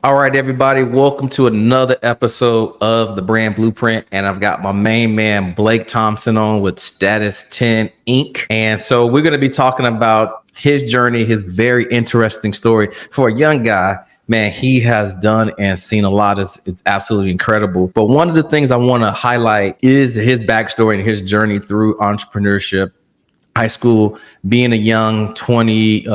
All right, everybody, welcome to another episode of the Brand Blueprint. And I've got my main man, Blake Thompson, on with Status 10 Inc. And so we're going to be talking about his journey, his very interesting story. For a young guy, man, he has done and seen a lot. It's absolutely incredible. But one of the things I want to highlight is his backstory and his journey through entrepreneurship, high school, being a young 20,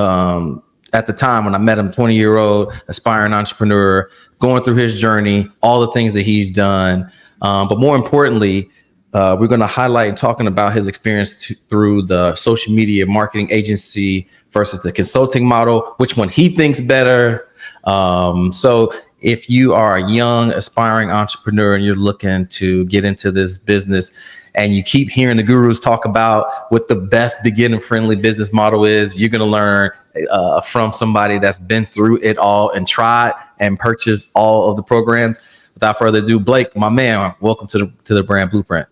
at the time when I met him, 20-year-old aspiring entrepreneur, going through his journey, all the things that he's done. But more importantly, we're going to highlight and talking about his experience through the social media marketing agency versus the consulting model, which one he thinks better. So if you are a young aspiring entrepreneur and you're looking to get into this business, and you keep hearing the gurus talk about what the best beginner friendly business model is, you're going to learn from somebody that's been through it all and tried and purchased all of the programs. Without further ado, Blake, my man, welcome to the Brand Blueprint.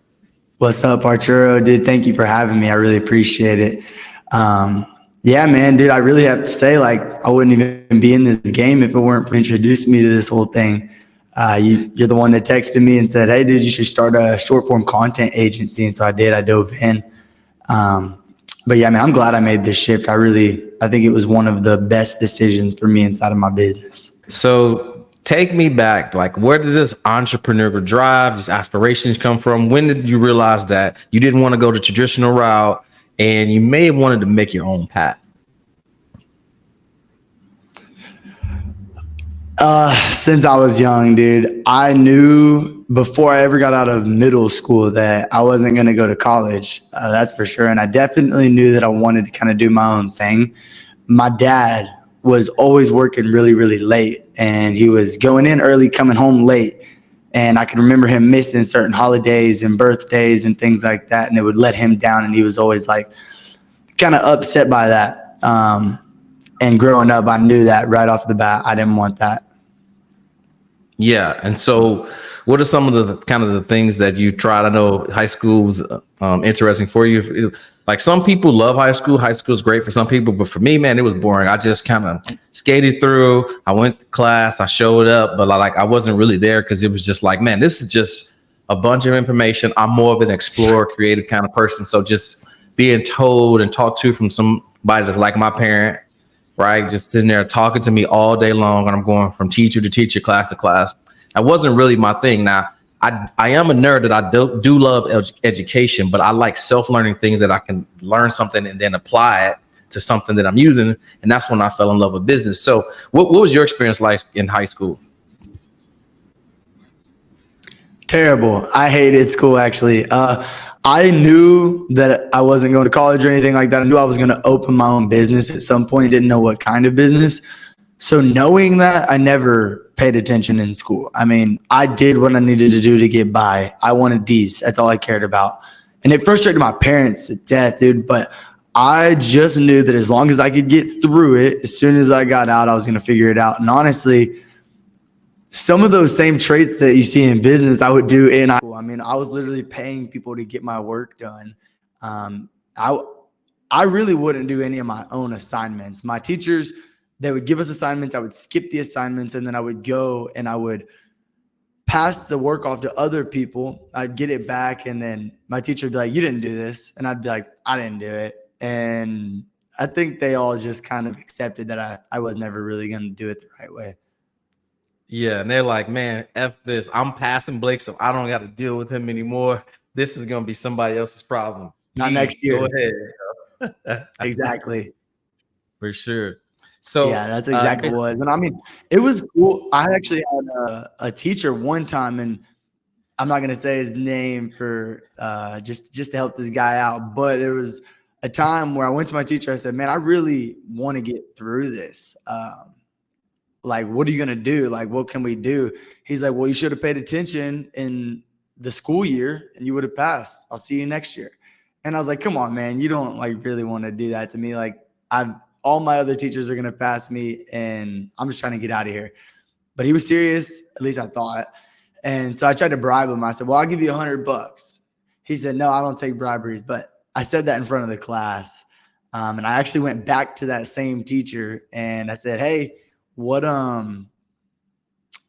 What's up, Arturo? Dude, thank you for having me. I really appreciate it. Yeah, man, dude, I really have to say, I wouldn't even be in this game if it weren't for introducing me to this whole thing. You're the one that texted me and said, hey, dude, you should start a short form content agency. And so I did. I dove in. But yeah, man, I'm glad I made this shift. I think it was one of the best decisions for me inside of my business. So take me back. Where did this entrepreneurial drive, these aspirations come from? When did you realize that you didn't want to go the traditional route and you may have wanted to make your own path? Since I was young, dude, I knew before I ever got out of middle school that I wasn't going to go to college. That's for sure. And I definitely knew that I wanted to kind of do my own thing. My dad was always working really, really late, and he was going in early, coming home late. And I could remember him missing certain holidays and birthdays and things like that. And it would let him down. And he was always kind of upset by that. And growing up, I knew that right off the bat, I didn't want that. Yeah. And so what are some of the kind of the things that you tried? I know high school was interesting for you. Some people love high school. High school is great for some people, but for me, man, it was boring. I just kind of skated through. I went to class. I showed up, but I wasn't really there because it was just man, this is just a bunch of information. I'm more of an explorer, creative kind of person. So just being told and talked to from somebody that's like my parent, right? Just sitting there talking to me all day long, and I'm going from teacher to teacher, class to class. That wasn't really my thing. Now, I am a nerd that I do love education, but I like self-learning things that I can learn something and then apply it to something that I'm using. And that's when I fell in love with business. So what was your experience like in high school? Terrible. I hated school, actually. I knew that I wasn't going to college or anything like that. I knew I was going to open my own business at some point. Didn't know what kind of business. So knowing that, I never paid attention in school. I mean, I did what I needed to do to get by. I wanted D's. That's all I cared about. And it frustrated my parents to death, dude. But I just knew that as long as I could get through it, as soon as I got out, I was going to figure it out. And honestly, some of those same traits that you see in business, I would do in high school. I mean, I was literally paying people to get my work done. I really wouldn't do any of my own assignments. My teachers, they would give us assignments. I would skip the assignments, and then I would go and I would pass the work off to other people. I'd get it back, and then my teacher would be like, you didn't do this. And I'd be like, I didn't do it. And I think they all just kind of accepted that I was never really going to do it the right way. Yeah, and they're like, man, F this. I'm passing Blake, so I don't got to deal with him anymore. This is going to be somebody else's problem. Not next year. Go ahead. Exactly. For sure. So yeah, that's exactly what it was. And I mean, it was cool. I actually had a teacher one time, and I'm not going to say his name for just to help this guy out, but there was a time where I went to my teacher. I said, man, I really want to get through this. What are you going to do? What can we do? He's like, well, you should have paid attention in the school year and you would have passed. I'll see you next year. And I was like, come on, man, you don't really want to do that to me. All my other teachers are going to pass me, and I'm just trying to get out of here. But he was serious. At least I thought. And so I tried to bribe him. I said, well, I'll give you $100. He said, no, I don't take briberies. But I said that in front of the class. And I actually went back to that same teacher and I said, hey, what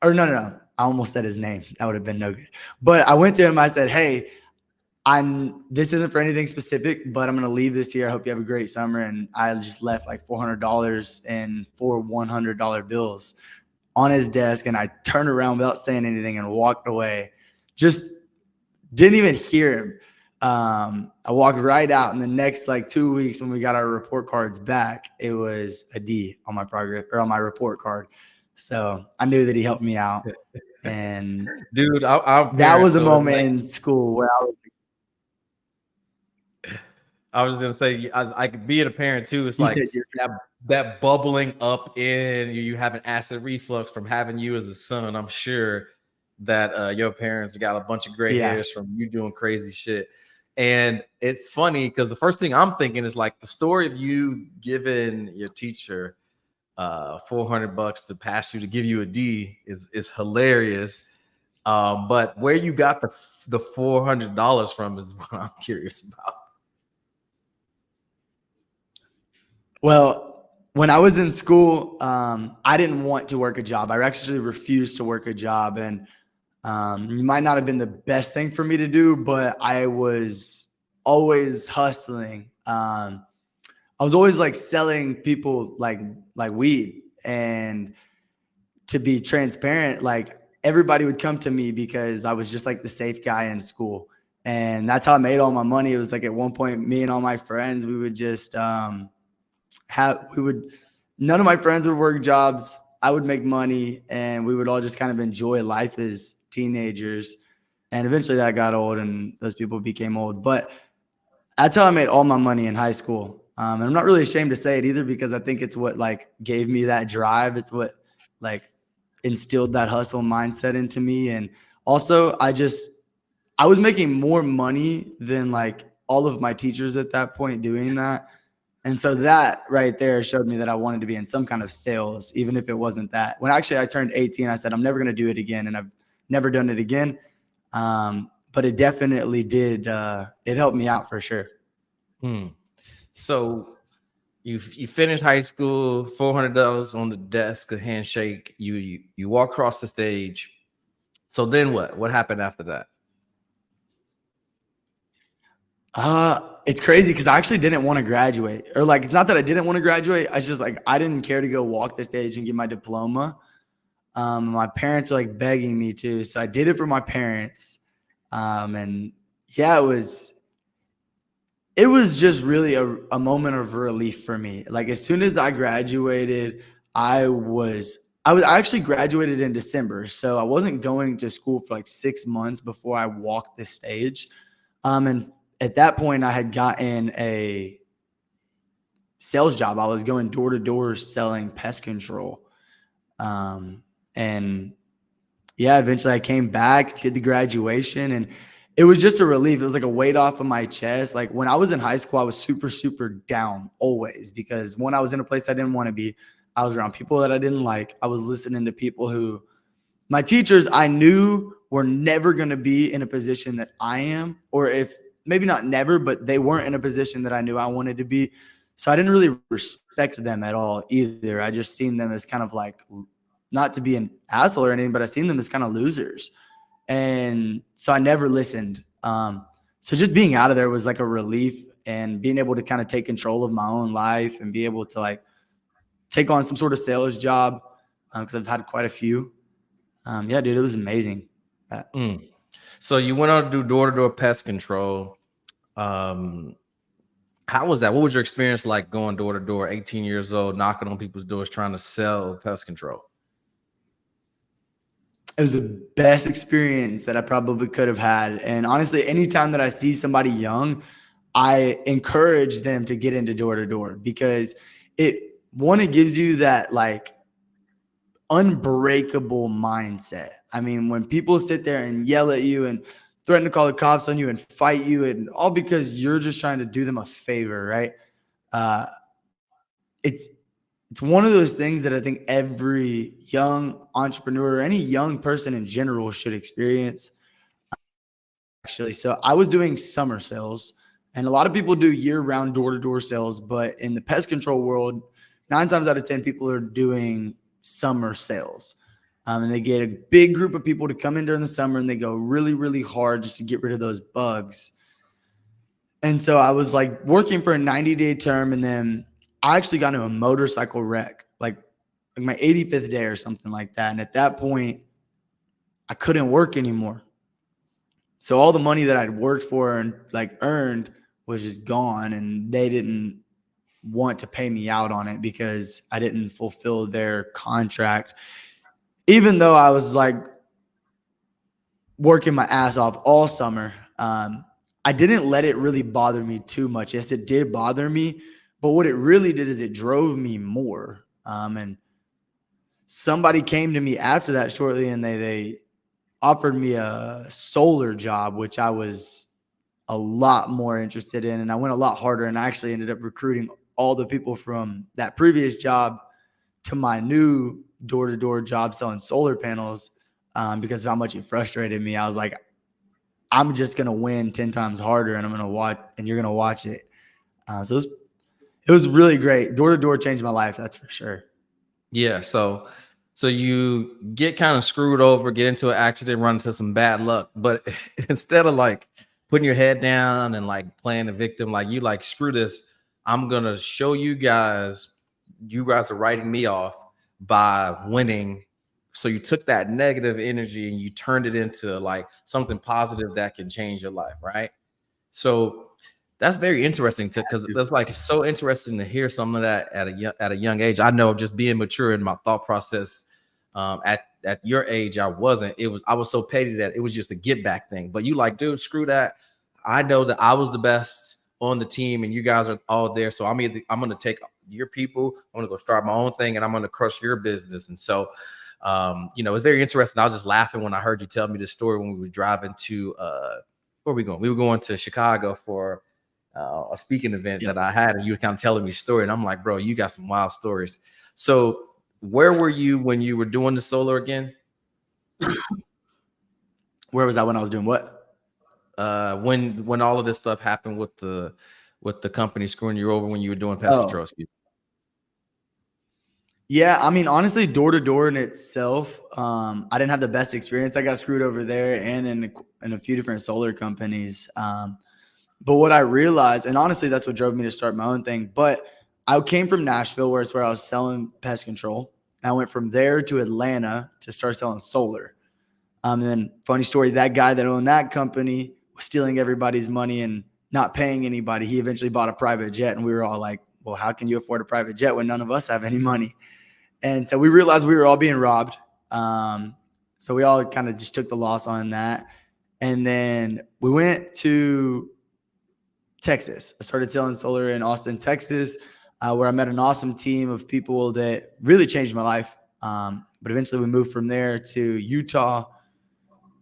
or no. I almost said his name. That would have been no good. But I went to him. I said, hey, this isn't for anything specific, but I'm going to leave this year. I hope you have a great summer. And I just left like $400 and 4 $100 bills on his desk. And I turned around without saying anything and walked away. Just didn't even hear him. I walked right out. And the next like 2 weeks when we got our report cards back, it was a D on my progress or on my report card. So I knew that he helped me out. And dude, that was a moment in school where I was gonna say, I could be a parent too. It's like that bubbling up in you having acid reflux from having you as a son. I'm sure that your parents got a bunch of gray hairs from you doing crazy shit. And it's funny because the first thing I'm thinking is like the story of you giving your teacher $400 to pass you to give you a D is hilarious. But where you got the $400 from is what I'm curious about. Well, when I was in school, I didn't want to work a job. I actually refused to work a job. And it might not have been the best thing for me to do, but I was always hustling. I was always like selling people like weed. And to be transparent, like everybody would come to me because I was just like the safe guy in school. And that's how I made all my money. It was like at one point, me and all my friends, we would just none of my friends would work jobs. I would make money and we would all just kind of enjoy life as teenagers. And eventually that got old and those people became old. But that's how I made all my money in high school. And I'm not really ashamed to say it either, because I think it's what like gave me that drive. It's what like instilled that hustle mindset into me. And also I was making more money than like all of my teachers at that point doing that. And so that right there showed me that I wanted to be in some kind of sales, even if it wasn't that. When actually I turned 18, I said, I'm never going to do it again. And I've never done it again. But it definitely did. It helped me out for sure. So you finished high school, $400 on the desk, a handshake. You walk across the stage. So then what? What happened after that? It's crazy because I actually didn't want to graduate, or like, it's not that I didn't want to graduate. I just like, I didn't care to go walk the stage and get my diploma. My parents are like begging me to, so I did it for my parents. And yeah, it was just really a moment of relief for me. Like as soon as I graduated, I actually graduated in December. So I wasn't going to school for like 6 months before I walked the stage. And at that point I had gotten a sales job. I was going door to door selling pest control. And yeah, eventually I came back, did the graduation, and it was just a relief. It was like a weight off of my chest. Like when I was in high school, I was super, super down always, because when I was in a place I didn't want to be, I was around people that I didn't like. I was listening to people who, my teachers, I knew were never going to be in a position that I am, or if maybe not never, but they weren't in a position that I knew I wanted to be. So I didn't really respect them at all either. I just seen them as kind of like, not to be an asshole or anything, but I seen them as kind of losers. And so I never listened. So just being out of there was like a relief, and being able to kind of take control of my own life and be able to like take on some sort of sales job, because I've had quite a few. Yeah, dude, it was amazing. So you went out to do door-to-door pest control. How was that? What was your experience like going door to door, 18 years old, knocking on people's doors, trying to sell pest control? It was the best experience that I probably could have had. And honestly, anytime that I see somebody young, I encourage them to get into door to door, because it gives you that like unbreakable mindset. I mean, when people sit there and yell at you and threaten to call the cops on you and fight you, and all because you're just trying to do them a favor, right? It's one of those things that I think every young entrepreneur or any young person in general should experience. Actually, so I was doing summer sales, and a lot of people do year-round door-to-door sales, but in the pest control world, 9 times out of 10 people are doing summer sales. And they get a big group of people to come in during the summer, and they go really, really hard just to get rid of those bugs. And so I was like working for a 90-day term, and then I actually got into a motorcycle wreck, like my 85th day or something like that. And at that point, I couldn't work anymore. So all the money that I'd worked for and like earned was just gone, and they didn't want to pay me out on it because I didn't fulfill their contract. Even though I was like working my ass off all summer, I didn't let it really bother me too much. Yes, it did bother me, but what it really did is it drove me more. And somebody came to me after that shortly, and they offered me a solar job, which I was a lot more interested in. And I went a lot harder, and I actually ended up recruiting all the people from that previous job to my new door-to-door job selling solar panels, because of how much it frustrated me. I was like, I'm just going to win 10 times harder, and I'm going to watch, and you're going to watch it. So it was really great. Door-to-door changed my life. That's for sure. Yeah. So you get kind of screwed over, get into an accident, run into some bad luck, but instead of like putting your head down and like playing the victim, like you like, screw this, I'm going to show you guys are writing me off by winning. So you took that negative energy and you turned it into like something positive that can change your life, right? So that's very interesting because that's like so interesting to hear some of that at a young age. I know just being mature in my thought process, at your age, I wasn't. I was so petty that it was just a get back thing. But you like, dude, screw that. I know that I was the best on the team, and you guys are all there. So I'm going to take your people. I'm going to go start my own thing, and I'm going to crush your business. And so, it's very interesting. I was just laughing when I heard you tell me this story when we were driving to where were we going? We were going to Chicago for a speaking event that I had, and you were kind of telling me a story, and I'm like, bro, you got some wild stories. So where were you when you were doing the solar again? Where was I when I was doing what? When all of this stuff happened with the company screwing you over when you were doing pest control. Yeah, I mean, honestly, door to door in itself, I didn't have the best experience. I got screwed over there and in a few different solar companies. But what I realized, and honestly, that's what drove me to start my own thing. But I came from Nashville, where I was selling pest control. I went from there to Atlanta to start selling solar. And then, funny story, that guy that owned that company was stealing everybody's money and not paying anybody. He eventually bought a private jet, and we were all like, well, how can you afford a private jet when none of us have any money? And so we realized we were all being robbed. So we all kind of just took the loss on that. And then we went to Texas. I started selling solar in Austin, Texas, where I met an awesome team of people that really changed my life. But eventually we moved from there to Utah,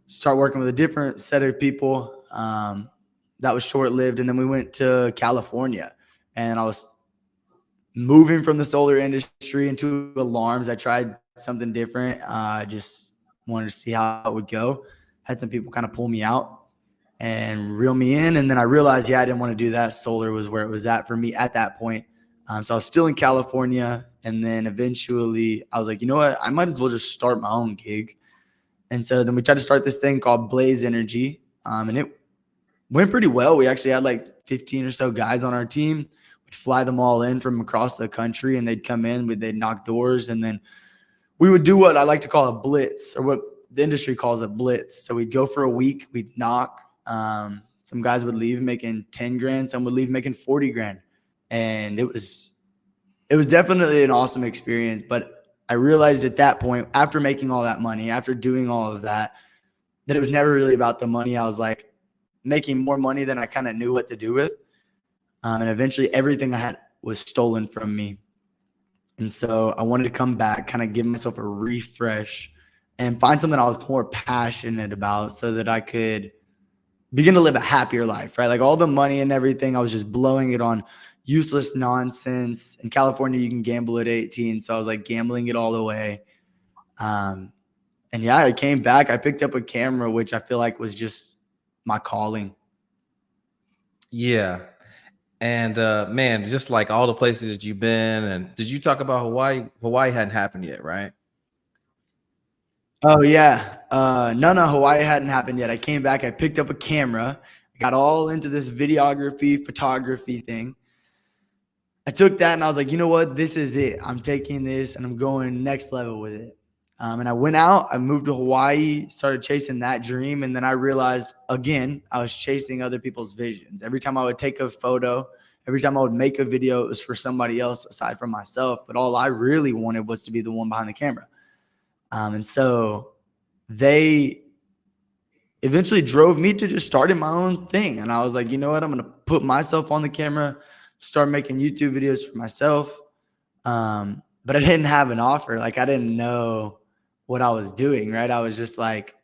start working with a different set of people. That was short-lived. And then we went to California, and I was moving from the solar industry into alarms. I tried something different. Just wanted to see how it would go. Had some people kind of pull me out and reel me in. And then I realized, I didn't want to do that. Solar was where it was at for me at that point. So I was still in California. And then eventually I was like, you know what? I might as well just start my own gig. And so then we tried to start this thing called Blaze Energy. And it went pretty well. We actually had like 15 or so guys on our team. We'd fly them all in from across the country, and they'd come in, they'd knock doors. And then we would do what I like to call a blitz, or what the industry calls a blitz. So we'd go for a week, we'd knock. Some guys would leave making 10 grand. Some would leave making 40 grand. And it was definitely an awesome experience. But I realized at that point, after making all that money, after doing all of that, that it was never really about the money. I was like making more money than I kind of knew what to do with. And eventually everything I had was stolen from me. And so I wanted to come back, kind of give myself a refresh and find something I was more passionate about, so that I could begin to live a happier life, right? Like all the money and everything, I was just blowing it on useless nonsense. In California, you can gamble at 18. So I was like gambling it all away. And yeah, I came back. I picked up a camera, which I feel like was just my calling. Yeah. And man, just like all the places that you've been, and did you talk about Hawaii? Hawaii hadn't happened yet, right? Oh yeah. No, Hawaii hadn't happened yet. I came back, I picked up a camera, got all into this videography, photography thing. I took that and I was like, you know what? This is it. I'm taking this and I'm going next level with it. And I went out, I moved to Hawaii, started chasing that dream. And then I realized again, I was chasing other people's visions. Every time I would take a photo, every time I would make a video, it was for somebody else aside from myself. But all I really wanted was to be the one behind the camera. And so they eventually drove me to just starting my own thing. And I was like, you know what? I'm going to put myself on the camera, start making YouTube videos for myself. But I didn't have an offer. Like I didn't know what I was doing, right? I was just like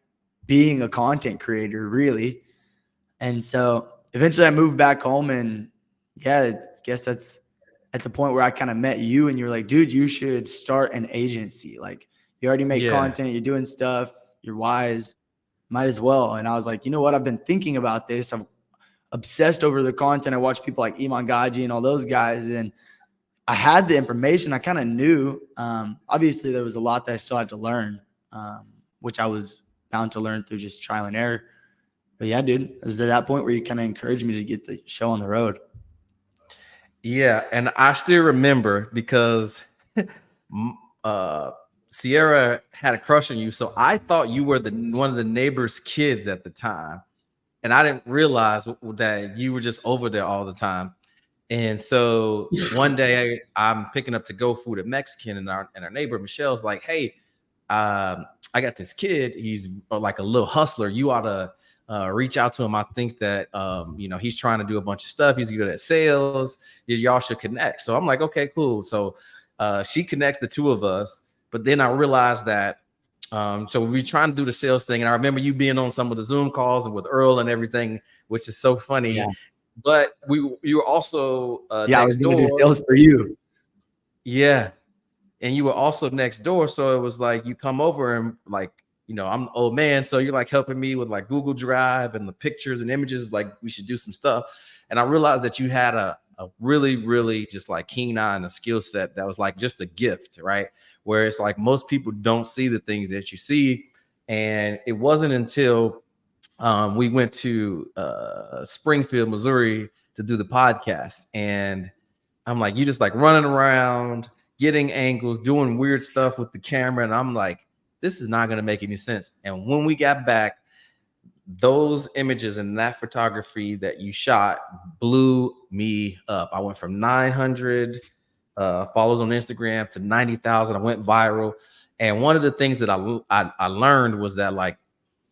being a content creator really. And so eventually I moved back home and yeah, I guess that's at the point where I kind of met you and you're like, dude, you should start an agency. Like you already make Yeah. content, you're doing stuff, you're wise, might as well. And I was like, you know what? I've been thinking about this. I'm obsessed over the content. I watch people like Iman Gaji and all those guys. And I had the information. I kind of knew. Obviously, there was a lot that I still had to learn, which I was bound to learn through just trial and error. But yeah, dude, it was at that point where you kind of encouraged me to get the show on the road. Yeah, and I still remember because uh, Sierra had a crush on you, so I thought you were the one of the neighbor's kids at the time, and I didn't realize that you were just over there all the time. And so one day I'm picking up to go food at Mexican, and our neighbor Michelle's like, "Hey, I got this kid. He's like a little hustler. You ought to reach out to him. I think that he's trying to do a bunch of stuff. He's good at sales. Y'all should connect." So I'm like, okay, cool. So she connects the two of us. But then I realized that so we trying to do the sales thing, and I remember you being on some of the Zoom calls and with Earl and everything, which is so funny. Yeah. But you were also Yeah, I next was going to do door. sales for you. Yeah, and you were also next door, so it was like you come over and like, I'm an old man, so you're like helping me with like Google Drive and the pictures and images, like we should do some stuff. And I realized that you had a really, really just like keen eye and a skill set that was like just a gift, right? Where it's like most people don't see the things that you see. And it wasn't until we went to Springfield, Missouri to do the podcast. And I'm like, you just like running around, getting angles, doing weird stuff with the camera. And I'm like, this is not going to make any sense. And when we got back, those images and that photography that you shot blew me up. I went from 900 followers on Instagram to 90,000. I went viral. And one of the things that I learned was that like,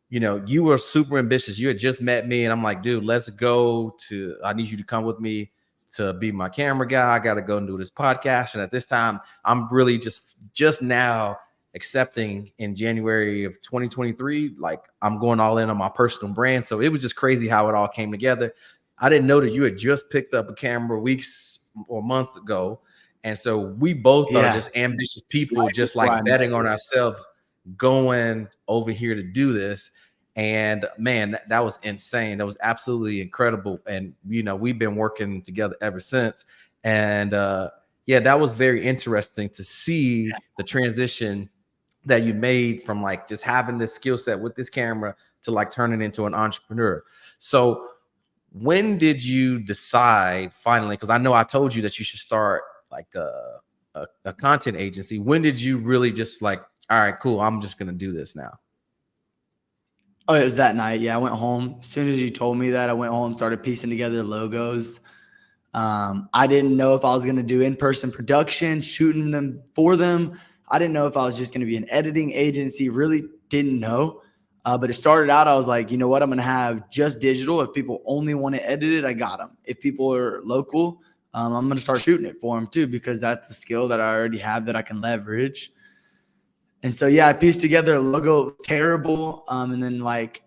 you were super ambitious. You had just met me, and I'm like, dude, let's go to. I need you to come with me to be my camera guy. I got to go and do this podcast. And at this time, I'm really just now accepting in January of 2023. Like I'm going all in on my personal brand. So it was just crazy how it all came together. I didn't know that you had just picked up a camera weeks or months ago. And so we both are just ambitious people, just like betting on ourselves, going over here to do this. And man, that was insane. That was absolutely incredible. And we've been working together ever since. And that was very interesting to see the transition that you made from like just having this skill set with this camera to like turning into an entrepreneur. So when did you decide finally? Because I know I told you that you should start like a content agency. When did you really just like, all right, cool, I'm just going to do this now? Oh, it was that night. Yeah, I went home. As soon as you told me that, I went home, started piecing together logos. I didn't know if I was going to do in-person production, shooting them for them. I didn't know if I was just going to be an editing agency. Really didn't know. But it started out, I was like, you know what? I'm going to have just digital. If people only want to edit it, I got them. If people are local, I'm going to start shooting it for them too, because that's a skill that I already have that I can leverage. And so, yeah, I pieced together a logo, terrible. And then like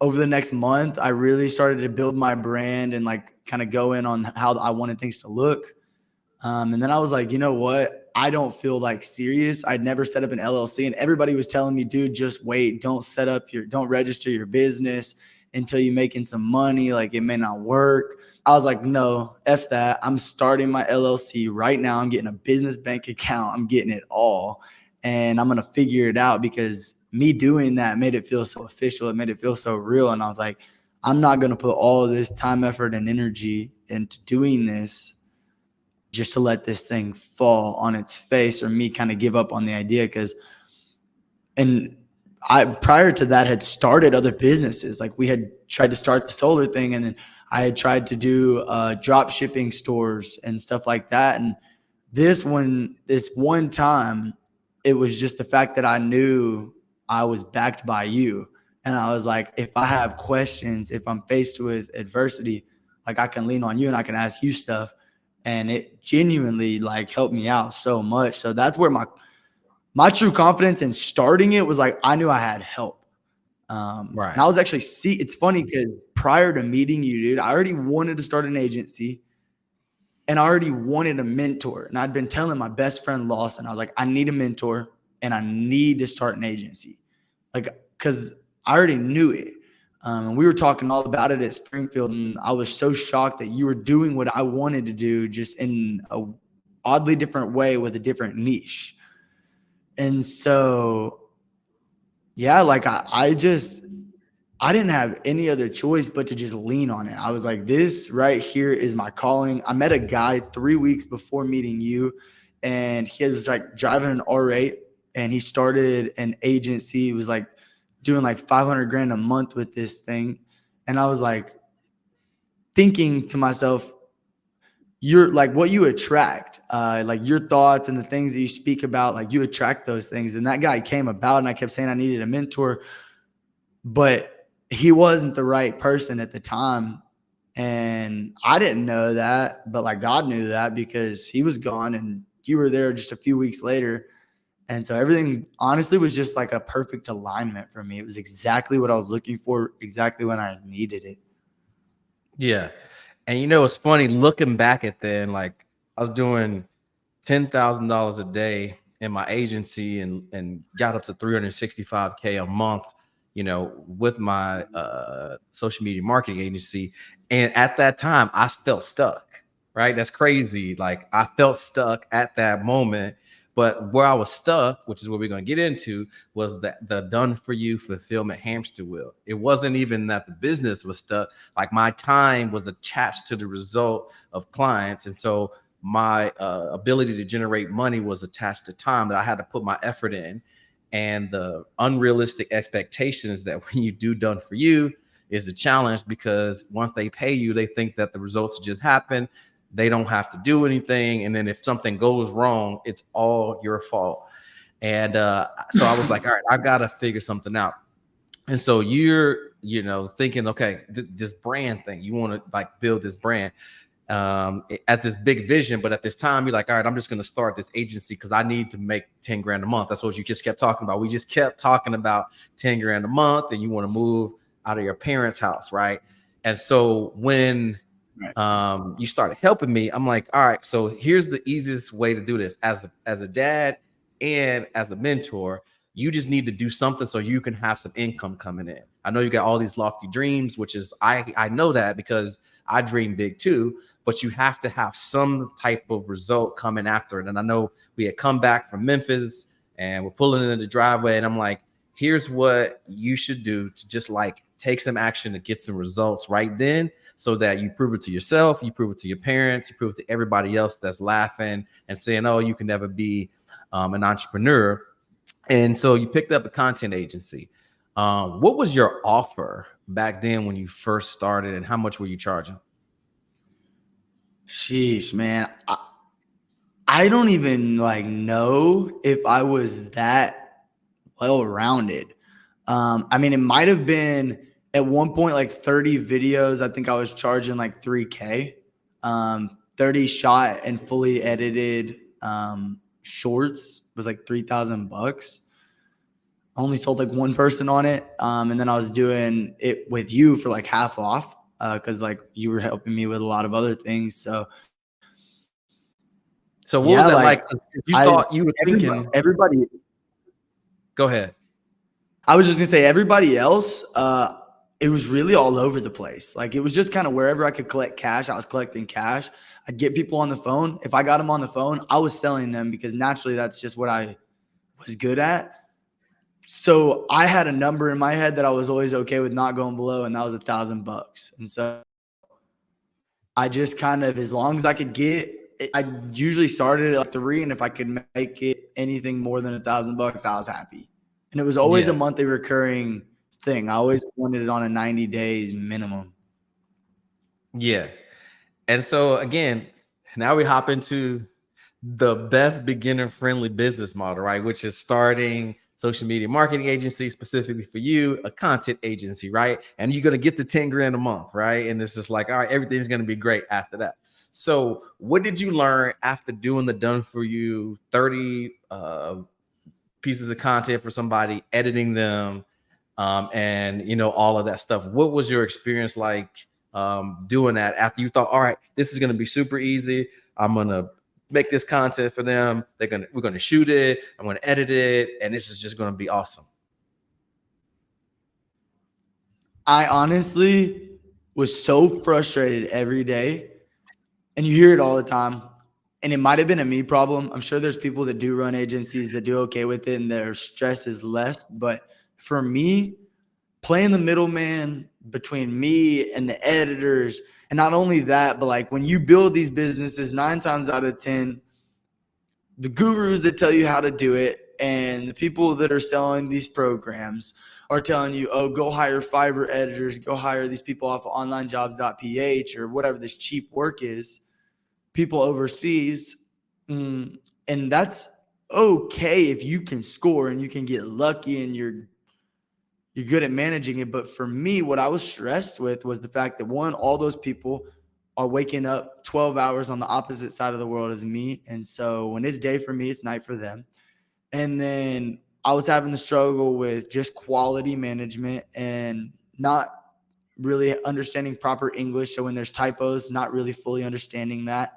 over the next month, I really started to build my brand and like kind of go in on how I wanted things to look. And then I was like, you know what? I don't feel like serious. I'd never set up an LLC, and everybody was telling me, dude, just wait. Don't register your business until you're making some money. Like it may not work. I was like, no, F that. I'm starting my LLC right now. I'm getting a business bank account. I'm getting it all. And I'm going to figure it out, because me doing that made it feel so official. It made it feel so real. And I was like, I'm not going to put all of this time, effort, and energy into doing this just to let this thing fall on its face or me kind of give up on the idea. And I, prior to that, had started other businesses. Like we had tried to start the solar thing, and then I had tried to do drop shipping stores and stuff like that. And this one time, it was just the fact that I knew I was backed by you. And I was like, if I have questions, if I'm faced with adversity, like I can lean on you and I can ask you stuff. And it genuinely like helped me out so much. So that's where my true confidence in starting it was like, I knew I had help. Right. And I was actually, it's funny because prior to meeting you, dude, I already wanted to start an agency and I already wanted a mentor. And I'd been telling my best friend Lawson, I was like, I need a mentor and I need to start an agency. Like, cause I already knew it. And we were talking all about it at Springfield. And I was so shocked that you were doing what I wanted to do, just in a oddly different way with a different niche. And so, yeah, like I didn't have any other choice but to just lean on it. I was like, this right here is my calling. I met a guy 3 weeks before meeting you, and he was like driving an R8, and he started an agency. He was like doing like 500 grand a month with this thing. And I was like thinking to myself, you're like what you attract, like your thoughts and the things that you speak about, like you attract those things. And that guy came about, and I kept saying I needed a mentor, but he wasn't the right person at the time. And I didn't know that, but like God knew that because he was gone and you were there just a few weeks later. And so everything honestly was just like a perfect alignment for me. It was exactly what I was looking for, exactly when I needed it. Yeah. And it's funny looking back at then, like I was doing $10,000 a day in my agency and got up to 365K a month, with my social media marketing agency. And at that time, I felt stuck, right? That's crazy. Like I felt stuck at that moment. But where I was stuck, which is what we're going to get into, was the done for you fulfillment hamster wheel. It wasn't even that the business was stuck. Like my time was attached to the result of clients. And so my ability to generate money was attached to time that I had to put my effort in. And the unrealistic expectations that when you do done for you is a challenge, because once they pay you, they think that the results just happen. They don't have to do anything. And then if something goes wrong, it's all your fault. And so I was like, all right, I got to figure something out. And so you're, thinking, okay, this brand thing, you want to like build this brand at this big vision. But at this time, you're like, all right, I'm just going to start this agency because I need to make 10 grand a month. That's what you just kept talking about. We just kept talking about 10 grand a month, and you want to move out of your parents' house. Right. And so when you started helping me, I'm like, all right, so here's the easiest way to do this as a dad and as a mentor. You just need to do something so you can have some income coming in. I know you got all these lofty dreams, which is I know that because I dream big too, but you have to have some type of result coming after it. And I know we had come back from Memphis and we're pulling into the driveway, and I'm like, here's what you should do to just like take some action to get some results right then, so that you prove it to yourself, you prove it to your parents, you prove it to everybody else that's laughing and saying, oh, you can never be an entrepreneur. And so you picked up a content agency. What was your offer back then when you first started, and how much were you charging? Sheesh, man. I don't even like know if I was that well-rounded. I mean, it might have been at one point like 30 videos. I think I was charging like 3K, 30 shot and fully edited shorts was like $3,000. I only sold like one person on it. And then I was doing it with you for like half off because like you were helping me with a lot of other things. So what was that like? You thought you were thinking everybody. Go ahead. I was just gonna say everybody else, it was really all over the place. Like it was just kind of wherever I could collect cash, I was collecting cash. I'd get people on the phone. If I got them on the phone, I was selling them because naturally that's just what I was good at. So I had a number in my head that I was always okay with not going below, and that was $1,000. And so I just kind of, as long as I could get, I usually started at like 3, and if I could make it anything more than $1,000, I was happy. And it was always a Yeah. monthly recurring thing. I always wanted it on a 90 days minimum. Yeah. And so again, now we hop into the best beginner friendly business model, right? Which is starting social media marketing agency specifically for you, a content agency, right? And you're going to get the 10 grand a month, right? And it's just like, all right, everything's going to be great after that. So what did you learn after doing the done for you 30 pieces of content for somebody, editing them, and all of that stuff? What was your experience like doing that after you thought, all right, this is going to be super easy. I'm going to make this content for them. We're going to shoot it. I'm going to edit it. And this is just going to be awesome. I honestly was so frustrated every day, and you hear it all the time. And it might have been a me problem. I'm sure there's people that do run agencies that do okay with it and their stress is less. But for me, playing the middleman between me and the editors, and not only that, but like when you build these businesses, 9 times out of 10, the gurus that tell you how to do it and the people that are selling these programs are telling you, oh, go hire Fiverr editors, go hire these people off of onlinejobs.ph or whatever this cheap work is, people overseas. And that's okay if you can score and you can get lucky and you're good at managing it. But for me, what I was stressed with was the fact that, one, all those people are waking up 12 hours on the opposite side of the world as me. And so when it's day for me, it's night for them. And then I was having the struggle with just quality management and not really understanding proper English. So when there's typos, not really fully understanding that.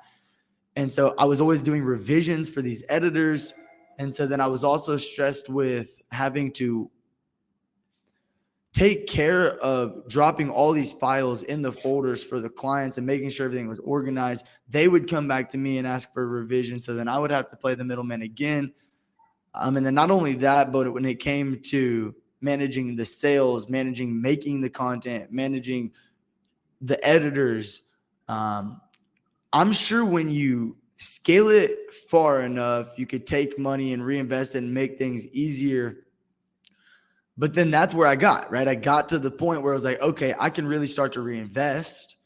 And so I was always doing revisions for these editors. And so then I was also stressed with having to take care of dropping all these files in the folders for the clients and making sure everything was organized. They would come back to me and ask for a revision. So then I would have to play the middleman again. And then not only that, but when it came to managing the sales, making the content, managing the editors, I'm sure when you scale it far enough, you could take money and reinvest it and make things easier. But then that's where I got, right? I got to the point where I was like, okay, I can really start to reinvest.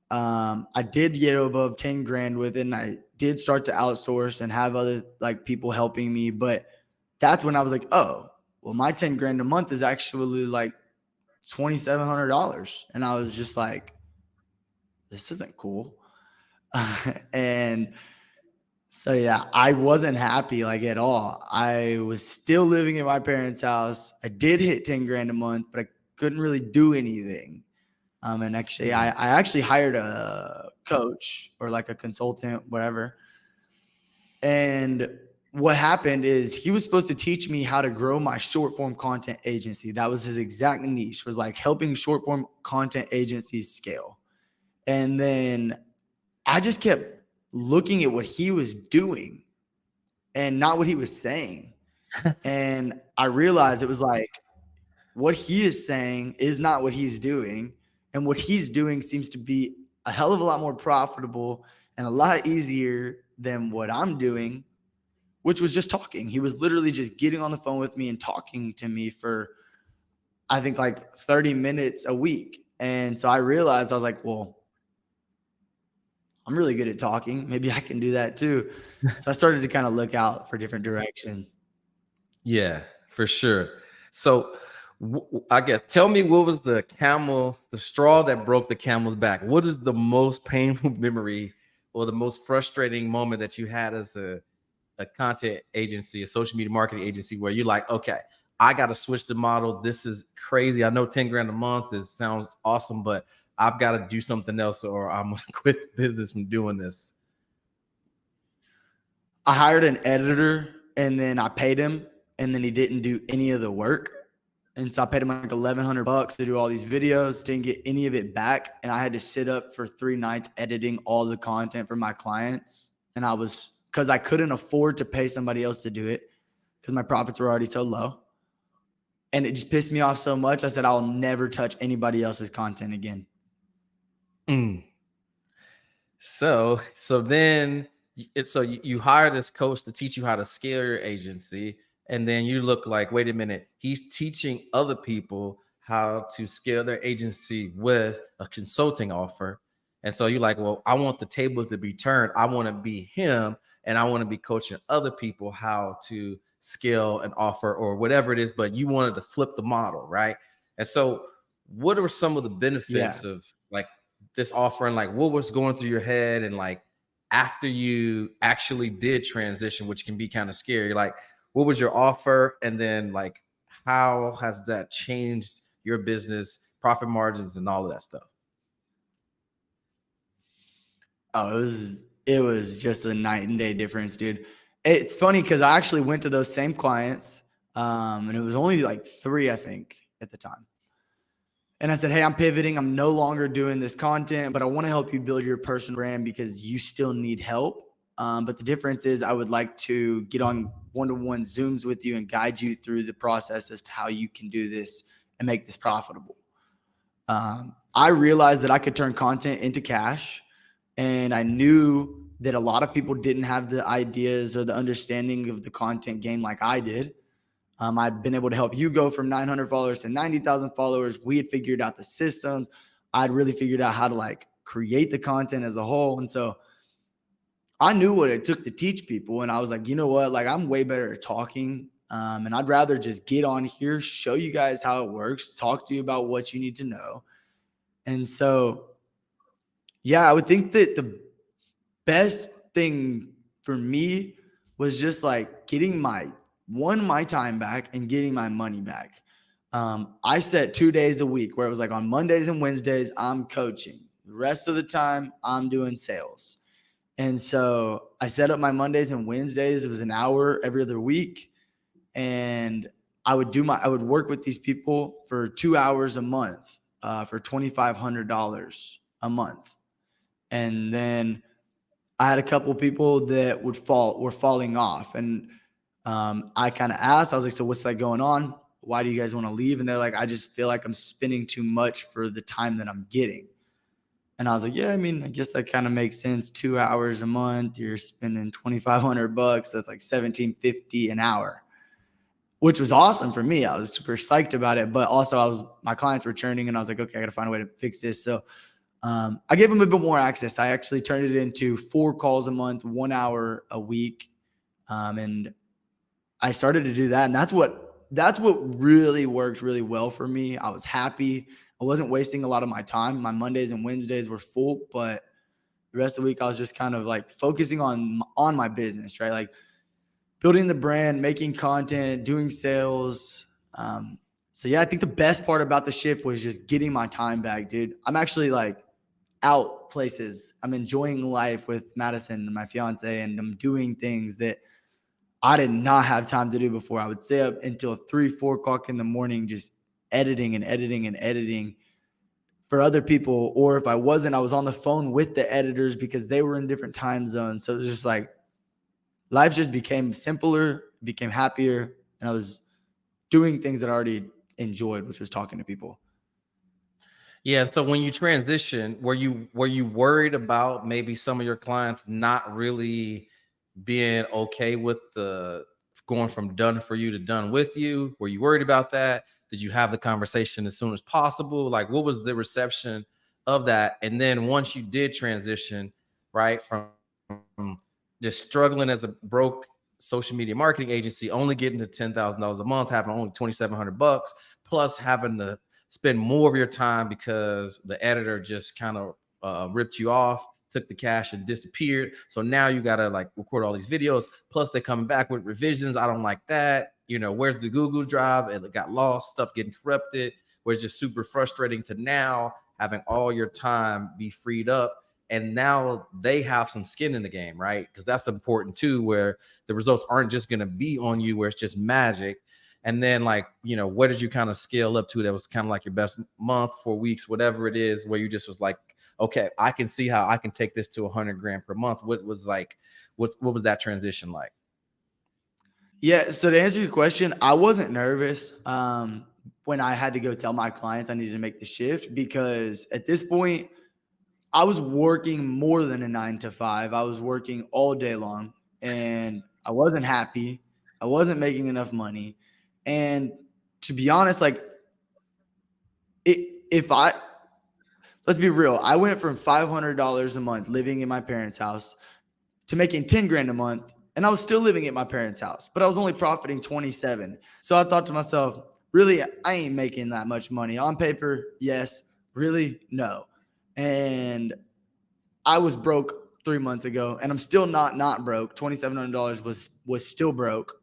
I did get above 10 grand with it, and I did start to outsource and have other like people helping me. But that's when I was like, oh, well, my 10 grand a month is actually like $2,700. And I was just like, this isn't cool. And so, yeah, I wasn't happy like at all. I was still living in my parents' house. I did hit 10 grand a month, but I couldn't really do anything. And actually, I actually hired a coach or like a consultant, whatever. And what happened is he was supposed to teach me how to grow my short form content agency. That was his exact niche, was like helping short form content agencies scale. And then I just kept looking at what he was doing and not what he was saying. And I realized it was like, what he is saying is not what he's doing. And what he's doing seems to be a hell of a lot more profitable and a lot easier than what I'm doing, which was just talking. He was literally just getting on the phone with me and talking to me for, I think, like 30 minutes a week. And so I realized, I was like, well, I'm really good at talking. Maybe I can do that too. So I started to kind of look out for different direction. Yeah, for sure. So I guess tell me, what was the straw that broke the camel's back? What is the most painful memory or the most frustrating moment that you had as a content agency, a social media marketing agency, where you're like, okay, I got to switch the model. This is crazy. I know 10 grand a month sounds awesome, but I've got to do something else or I'm going to quit the business from doing this. I hired an editor and then I paid him, and then he didn't do any of the work. And so I paid him like $1,100 to do all these videos, didn't get any of it back. And I had to sit up for 3 nights editing all the content for my clients. And because I couldn't afford to pay somebody else to do it because my profits were already so low. And it just pissed me off so much. I said, I'll never touch anybody else's content again. Mm. So then you hire this coach to teach you how to scale your agency, and then you look like, wait a minute, he's teaching other people how to scale their agency with a consulting offer. And so you're like, well, I want the tables to be turned. I want to be him, and I want to be coaching other people how to scale an offer or whatever it is, but you wanted to flip the model, right? And so what are some of the benefits of like this offer, and like what was going through your head, and like after you actually did transition, which can be kind of scary, like what was your offer, and then like how has that changed your business, profit margins, and all of that stuff? Oh, it was just a night and day difference, dude. It's funny because I actually went to those same clients, and it was only like 3, I think, at the time. And I said, hey, I'm pivoting. I'm no longer doing this content, but I want to help you build your personal brand because you still need help. But the difference is I would like to get on one-to-one Zooms with you and guide you through the process as to how you can do this and make this profitable. I realized that I could turn content into cash. And I knew that a lot of people didn't have the ideas or the understanding of the content game like I did. I'd been able to help you go from 900 followers to 90,000 followers. We had figured out the system. I'd really figured out how to like create the content as a whole. And so I knew what it took to teach people. And I was like, you know what? Like, I'm way better at talking. And I'd rather just get on here, show you guys how it works, talk to you about what you need to know. And so, yeah, I would think that the best thing for me was just like getting my time back and getting my money back. I set 2 days a week where it was like on Mondays and Wednesdays, I'm coaching. The rest of the time, I'm doing sales. And so I set up my Mondays and Wednesdays. It was an hour every other week. And I would work with these people for 2 hours a month for $2,500 a month. And then I had a couple of people that were falling off. And I kind of asked, I was like, so what's like going on? Why do you guys want to leave? And they're like, I just feel like I'm spending too much for the time that I'm getting. And I was like, yeah, I mean, I guess that kind of makes sense. 2 hours a month, you're spending $2,500. That's like $1,750 an hour, which was awesome for me. I was super psyched about it, but also my clients were churning, and I was like, okay, I got to find a way to fix this. So I gave them a bit more access. I actually turned it into 4 calls a month, 1 hour a week. And I started to do that. And that's what really worked really well for me. I was happy. I wasn't wasting a lot of my time. My Mondays and Wednesdays were full, but the rest of the week I was just kind of like focusing on my business, right? Like building the brand, making content, doing sales. So yeah, I think the best part about the shift was just getting my time back, dude. I'm actually like out places. I'm enjoying life with Madison and my fiance, and I'm doing things that I did not have time to do before. I would stay up until 3-4 o'clock in the morning, just editing and editing and editing for other people. Or if I wasn't, I was on the phone with the editors because they were in different time zones. So it was just like life just became simpler, became happier. And I was doing things that I already enjoyed, which was talking to people. Yeah. So when you transition, were you worried about maybe some of your clients not really being okay with the going from done for you to done with you? Were you worried about that? Did you have the conversation as soon as possible? Like, what was the reception of that? And then once you did transition, right, from just struggling as a broke social media marketing agency, only getting to $10,000 a month, having only $2,700, plus having to spend more of your time because the editor just kind of ripped you off, took the cash and disappeared. So now you got to like record all these videos. Plus they're coming back with revisions. I don't like that. You know, where's the Google Drive? It got lost, stuff getting corrupted, where it's just super frustrating to now having all your time be freed up. And now they have some skin in the game, right? Because that's important too, where the results aren't just going to be on you, where it's just magic. And then like, you know, what did you kind of scale up to that was kind of like your best month, 4 weeks, whatever it is, where you just was like, okay, I can see how I can take this to 100 grand per month. What was that transition like? Yeah. So to answer your question, I wasn't nervous when I had to go tell my clients I needed to make the shift, because at this point, I was working more than a 9 to 5. I was working all day long and I wasn't happy. I wasn't making enough money. And to be honest, like if I, let's be real, I went from $500 a month living in my parents' house to making 10 grand a month. And I was still living at my parents' house, but I was only profiting 27. So I thought to myself, really, I ain't making that much money on paper. Yes. Really? No. And I was broke 3 months ago, and I'm still not broke. $2,700 was still broke,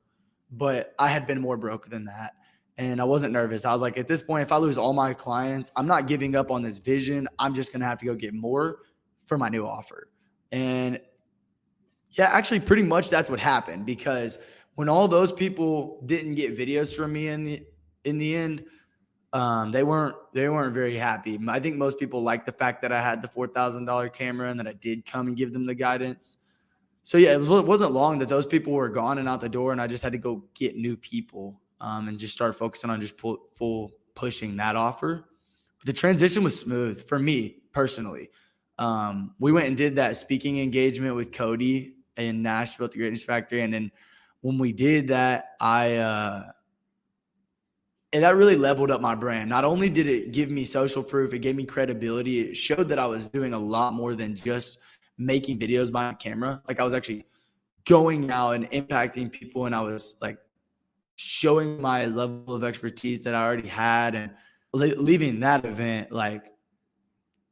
but I had been more broke than that. And I wasn't nervous. I was like, at this point, if I lose all my clients, I'm not giving up on this vision. I'm just gonna have to go get more for my new offer. And yeah, actually, pretty much that's what happened, because when all those people didn't get videos from me in the end, they weren't very happy. I think most people liked the fact that I had the $4,000 camera and that I did come and give them the guidance. So yeah, it wasn't long that those people were gone and out the door, and I just had to go get new people and just start focusing on just full pushing that offer. But the transition was smooth for me personally. We went and did that speaking engagement with Cody in Nashville at the Greatness Factory, and then when we did that, and that really leveled up my brand. Not only did it give me social proof, it gave me credibility. It showed that I was doing a lot more than just making videos by camera. Like I was actually going out and impacting people, and I was like showing my level of expertise that I already had, and leaving that event, like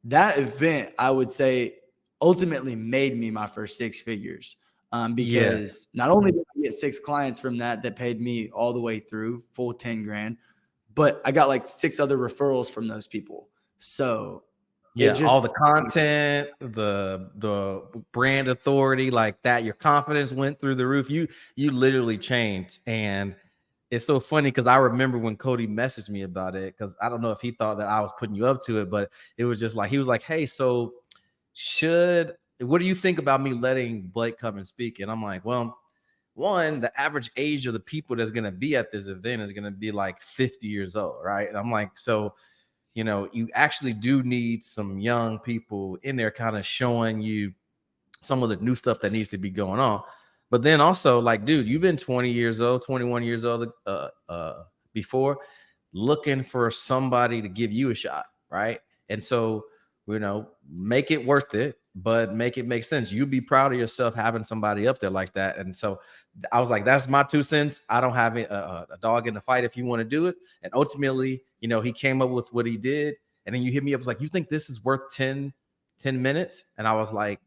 that event, I would say ultimately made me my first six figures. Yeah. Because not only did I get 6 clients from that paid me all the way through full 10 grand, but I got like 6 other referrals from those people. So it Yeah, all just, the content, the brand authority, like that, your confidence went through the roof. You literally changed. And it's so funny because I remember when Cody messaged me about it, because I don't know if he thought that I was putting you up to it, but it was just like he was like, "Hey, so what do you think about me letting Blake come and speak?" And I'm like, well, one, the average age of the people that's gonna be at this event is gonna be like 50 years old, right? And I'm like, so you actually do need some young people in there kind of showing you some of the new stuff that needs to be going on. But then also, like, dude, you've been 20 years old, 21 years old before, looking for somebody to give you a shot, right? And so, make it worth it, but make it make sense. You'd be proud of yourself having somebody up there like that. And so I was like, that's my 2 cents. I don't have a dog in the fight if you want to do it. And ultimately, he came up with what he did. And then you hit me up, was like, you think this is worth 10 minutes? And I was like,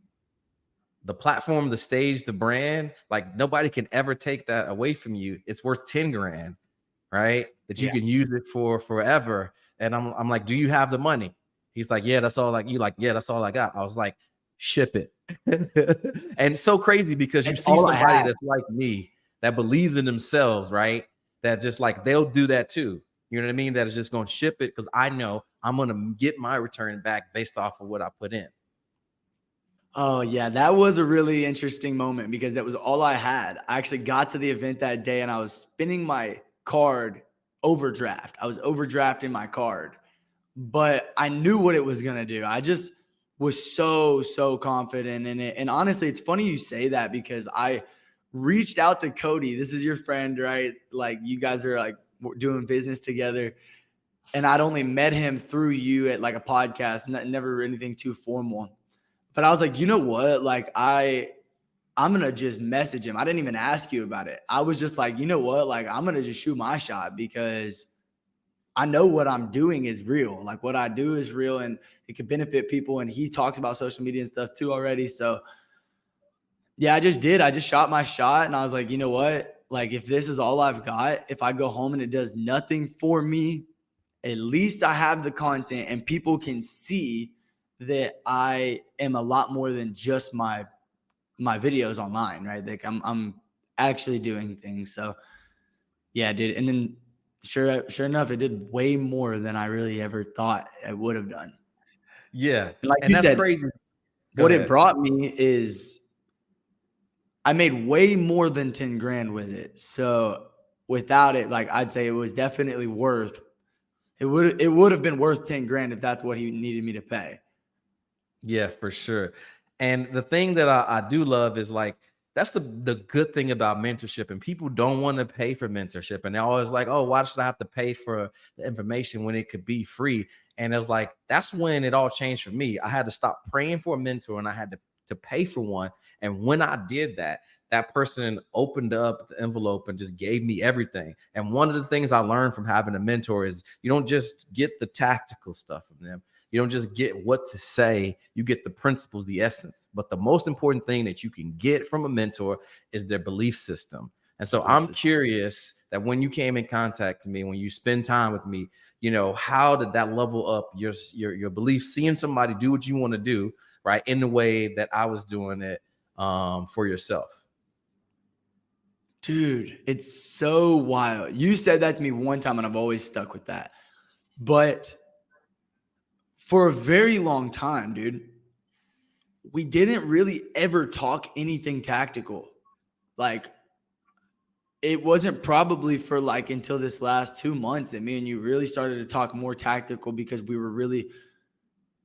the platform, the stage, the brand, like nobody can ever take that away from you. It's worth 10 grand, right? That you yeah. can use it for forever. And I'm like, do you have the money? He's like, yeah, that's all. Like, you like, yeah, that's all I got. I was like, ship it. And it's so crazy because you It's see all I somebody had. that's like me that believes in themselves, right? That just like they'll do that too. You know what I mean? That is just going to ship it because I know I'm going to get my return back based off of what I put in. Oh yeah, that was a really interesting moment because that was all I had. I actually got to the event that day and I was spinning my card overdraft. I was overdrafting my card, but I knew what it was going to do. I just was so confident in it. And honestly, it's funny you say that because I reached out to Cody. This is your friend, right? Like you guys are like doing business together. And I'd only met him through you at like a podcast, never anything too formal. But I was like, you know what? Like I'm gonna just message him. I didn't even ask you about it. I was just like, you know what? Like I'm gonna just shoot my shot because I know what I'm doing is real. Like what I do is real and it could benefit people. And he talks about social media and stuff too already. So yeah, I just did. I just shot my shot and I was like, you know what? Like if this is all I've got, if I go home and it does nothing for me, at least I have the content and people can see that I am a lot more than just my videos online, right? Like I'm actually doing things. So yeah, dude. And then sure enough, it did way more than I really ever thought I would have done. Yeah. And like And you that's said, crazy. Go what it ahead. brought me is I made way more than 10 grand with it. So without it, like I'd say it was definitely worth it would have been worth 10 grand if that's what he needed me to pay. Yeah, for sure. And the thing that I do love is like that's the good thing about mentorship, and people don't want to pay for mentorship, and they're always like, "Oh, why should I have to pay for the information when it could be free?" And it was like that's when it all changed for me. I had to stop praying for a mentor, and I had to pay for one. And when I did that, that person opened up the envelope and just gave me everything. And one of the things I learned from having a mentor is you don't just get the tactical stuff from them. You don't just get what to say, you get the principles, the essence. But the most important thing that you can get from a mentor is their belief system. And so I'm curious that when you came in contact to me, when you spend time with me, how did that level up your belief, seeing somebody do what you want to do, right, in the way that I was doing it for yourself? Dude, it's so wild. You said that to me one time and I've always stuck with that. But for a very long time, dude, we didn't really ever talk anything tactical. Like, it wasn't probably for like until this last 2 months that me and you really started to talk more tactical, because we were really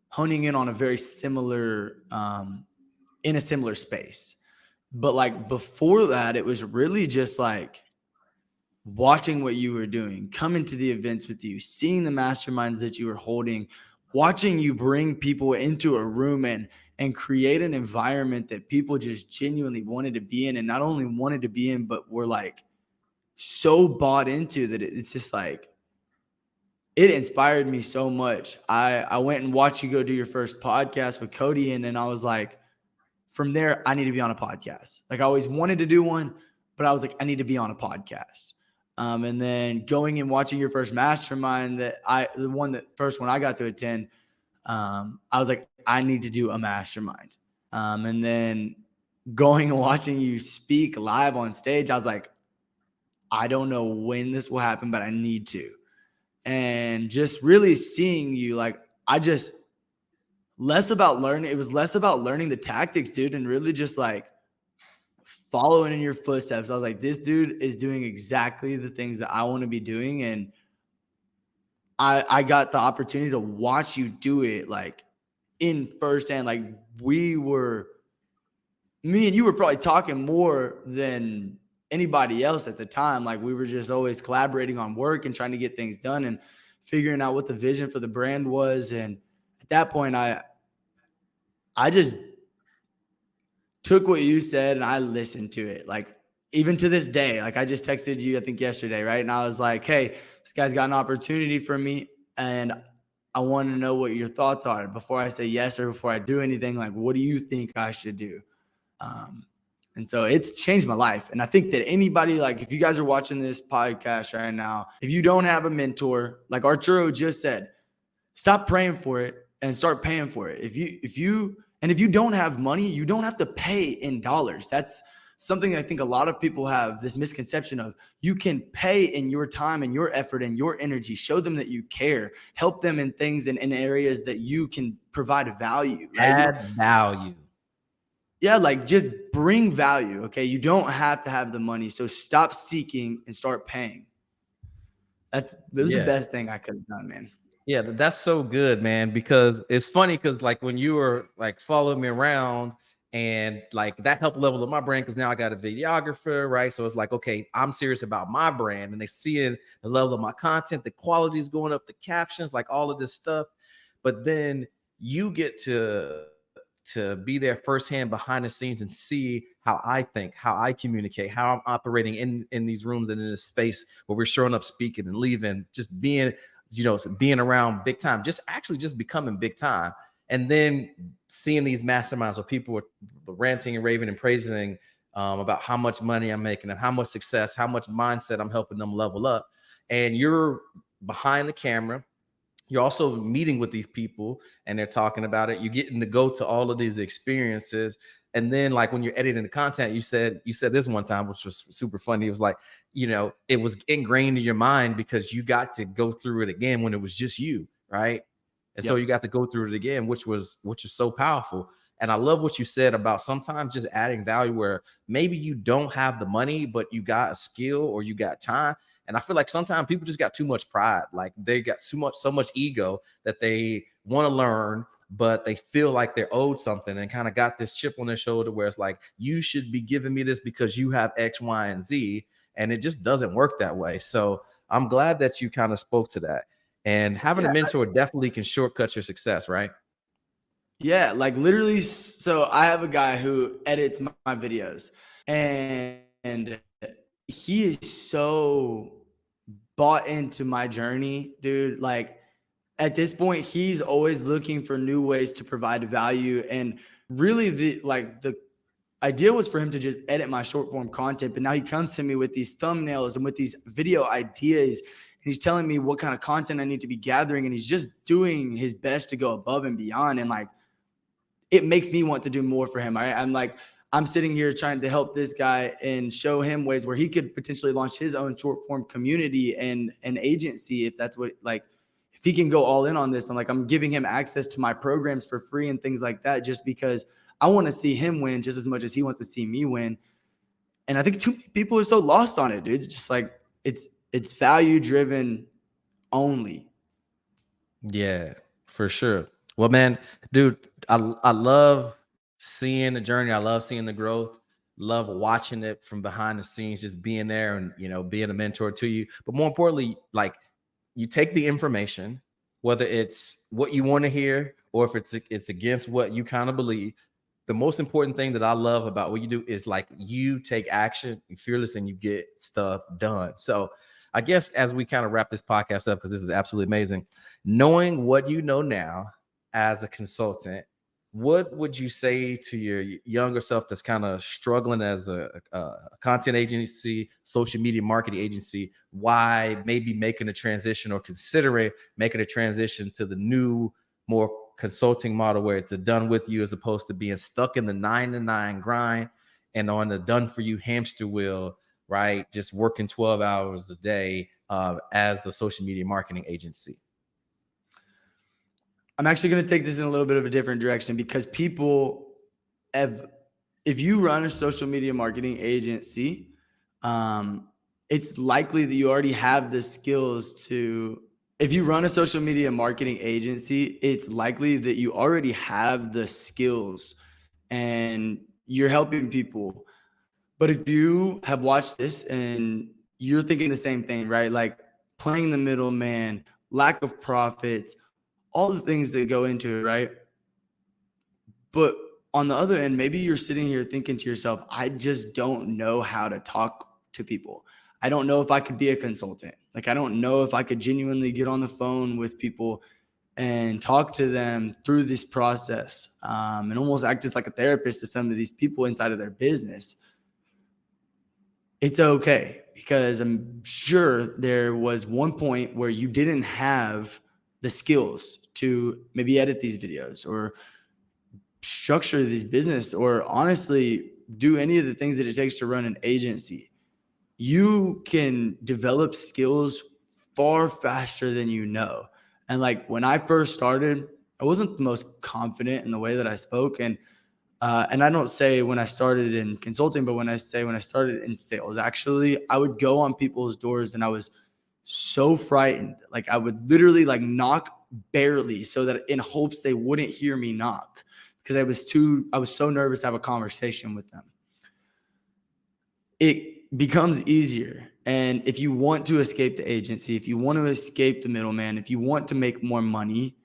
honing in on a very similar, in a similar space. But like before that, it was really just like watching what you were doing, coming to the events with you, seeing the masterminds that you were holding, watching you bring people into a room and create an environment that people just genuinely wanted to be in, and not only wanted to be in, but were like so bought into that it's just like it inspired me so much. I went and watched you go do your first podcast with Cody, and then I was like, from there, I need to be on a podcast. Like I always wanted to do one, but I was like, I need to be on a podcast. And then going and watching your first mastermind the first one I got to attend, I was like, I need to do a mastermind. And then going and watching you speak live on stage, I was like, I don't know when this will happen, but I need to. And just really seeing you, like, it was less about learning the tactics, dude, and really just like following in your footsteps. I was like, this dude is doing exactly the things that I want to be doing. And I got the opportunity to watch you do it like in firsthand. Like me and you were probably talking more than anybody else at the time. Like we were just always collaborating on work and trying to get things done and figuring out what the vision for the brand was. And at that point, I just took what you said and I listened to it. Like even to this day, like I just texted you, I think yesterday, right? And I was like, hey, this guy's got an opportunity for me, and I want to know what your thoughts are before I say yes or before I do anything. Like, what do you think I should do? And so it's changed my life. And I think that anybody, like if you guys are watching this podcast right now, if you don't have a mentor, like Arturo just said, stop praying for it and start paying for it. If you don't have money, you don't have to pay in dollars. That's something I think a lot of people have this misconception of. You can pay in your time and your effort and your energy, show them that you care, help them in things in areas that you can provide value. Right? Add value. Yeah, like just bring value. Okay. You don't have to have the money. So stop seeking and start paying. It was the best thing I could have done, man. Yeah, that's so good, man, because it's funny because like when you were like following me around and like that helped level up my brand, because now I got a videographer, right? So it's like, okay, I'm serious about my brand, and they see it, the level of my content, the quality is going up, the captions, like all of this stuff. But then you get to be there firsthand behind the scenes and see how I think, how I communicate, how I'm operating in these rooms and in this space where we're showing up, speaking and leaving, just being around big time, just becoming big time. And then seeing these masterminds where people were ranting and raving and praising about how much money I'm making and how much success, how much mindset I'm helping them level up. And you're behind the camera. You're also meeting with these people and they're talking about it. You're getting to go to all of these experiences. And then like when you're editing the content, you said this one time, which was super funny. It was like, it was ingrained in your mind because you got to go through it again when it was just you. Right. And so you got to go through it again, which is so powerful. And I love what you said about sometimes just adding value where maybe you don't have the money, but you got a skill or you got time. And I feel like sometimes people just got too much pride. Like they got so much ego that they want to learn, but they feel like they're owed something and kind of got this chip on their shoulder where it's like, you should be giving me this because you have X, Y, and Z. And it just doesn't work that way. So I'm glad that you kind of spoke to that. And having a mentor definitely can shortcut your success, right? Yeah, like literally. So I have a guy who edits my videos, and he is so bought into my journey, dude. Like at this point, he's always looking for new ways to provide value. And really, the idea was for him to just edit my short form content, but now he comes to me with these thumbnails and with these video ideas. And he's telling me what kind of content I need to be gathering, and he's just doing his best to go above and beyond. And like, it makes me want to do more for him. I'm like, I'm sitting here trying to help this guy and show him ways where he could potentially launch his own short form community and an agency. If that's what, like, if he can go all in on this, I'm giving him access to my programs for free and things like that, just because I want to see him win just as much as he wants to see me win. And I think too many people are so lost on it, dude. Just like it's value driven only. Yeah, for sure. Well, man, dude, I love seeing the journey. I love seeing the growth. Love watching it from behind the scenes, just being there and being a mentor to you. But more importantly, like you take the information, whether it's what you want to hear or if it's against what you kind of believe. The most important thing that I love about what you do is like you take action, you're fearless, and you get stuff done. So I guess as we kind of wrap this podcast up, because this is absolutely amazing, knowing what you know now as a consultant, what would you say to your younger self that's kind of struggling as a content agency, social media marketing agency? Why maybe making a transition or considering making a transition to the new, more consulting model where it's a done with you as opposed to being stuck in the 9 to 9 grind and on the done for you hamster wheel, right? Just working 12 hours a day as a social media marketing agency. I'm actually going to take this in a little bit of a different direction, because people have, if you run a social media marketing agency, it's likely that you already have the skills to, if you run a social media marketing agency, it's likely that you already have the skills and you're helping people. But if you have watched this and you're thinking the same thing, right? Like playing the middleman, lack of profits, all the things that go into it, right? But on the other end, maybe you're sitting here thinking to yourself, I just don't know how to talk to people. I don't know if I could be a consultant. Like, I don't know if I could genuinely get on the phone with people and talk to them through this process, and almost act as like a therapist to some of these people inside of their business. It's okay, because I'm sure there was one point where you didn't have the skills to maybe edit these videos or structure this business or honestly do any of the things that it takes to run an agency. You can develop skills far faster than you know. And like when I first started, I wasn't the most confident in the way that I spoke. And I don't say when I started in consulting, but when I started in sales, actually, I would go on people's doors and I was so frightened. Like I would literally like knock barely so that in hopes they wouldn't hear me knock, because I was so nervous to have a conversation with them. It becomes easier. And if you want to escape the agency, if you want to escape the middleman, if you want to make more money,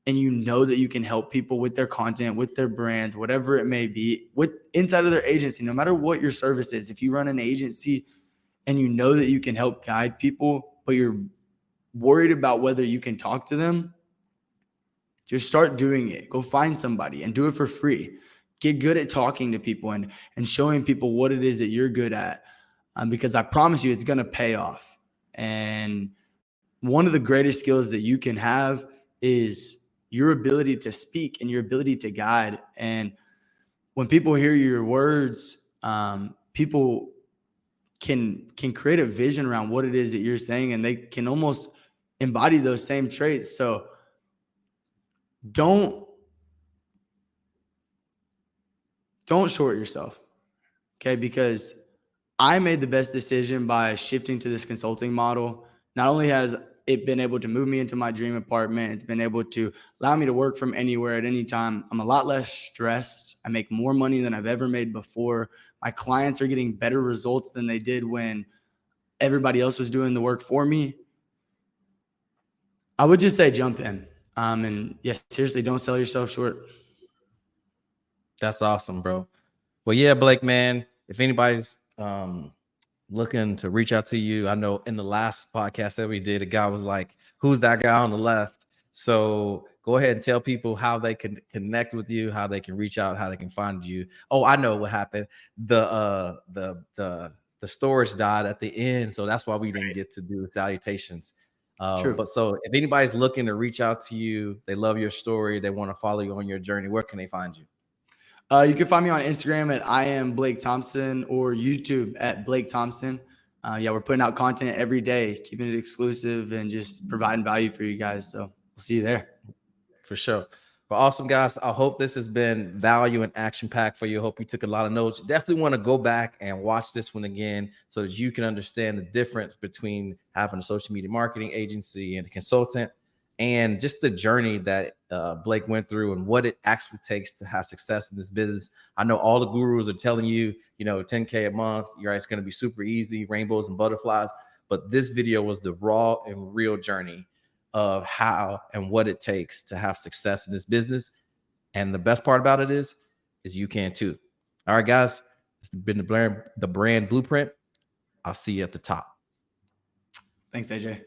and you know that you can help people with their content, with their brands, whatever it may be, with inside of their agency, no matter what your service is, if you run an agency and you know that you can help guide people, but you're worried about whether you can talk to them, just start doing it. Go find somebody and do it for free. Get good at talking to people and showing people what it is that you're good at, because I promise you it's going to pay off. And one of the greatest skills that you can have is your ability to speak and your ability to guide. And when people hear your words, people can create a vision around what it is that you're saying, and they can almost embody those same traits. So don't don't short yourself. Okay. Because I made the best decision by shifting to this consulting model. Not only has it been able to move me into my dream apartment, it's been able to allow me to work from anywhere at any time. I'm a lot less stressed. I make more money than I've ever made before. My clients are getting better results than they did when everybody else was doing the work for me. I would just say jump in. And yes, seriously, don't sell yourself short. That's awesome, bro. Well, yeah, Blake, man, if anybody's looking to reach out to you, I know in the last podcast that we did, a guy was like, who's that guy on the left? So go ahead and tell people how they can connect with you, how they can reach out, how they can find you. Oh, I know what happened. The storage died at the end, so that's why we didn't get to do salutations. True. But so if anybody's looking to reach out to you, they love your story, they want to follow you on your journey, where can they find you? You can find me on Instagram at I am Blake Thompson or YouTube at Blake Thompson. Yeah, we're putting out content every day, keeping it exclusive and just providing value for you guys. So we'll see you there. For sure. Well, awesome, guys. I hope this has been value and action packed for you. I hope you took a lot of notes. Definitely want to go back and watch this one again so that you can understand the difference between having a social media marketing agency and a consultant, and just the journey that Blake went through and what it actually takes to have success in this business. I know all the gurus are telling you, 10K a month, it's going to be super easy, rainbows and butterflies. But this video was the raw and real journey of how and what it takes to have success in this business. And the best part about it is you can too. All right, guys, it's been the brand blueprint. I'll see you at the top. Thanks, AJ.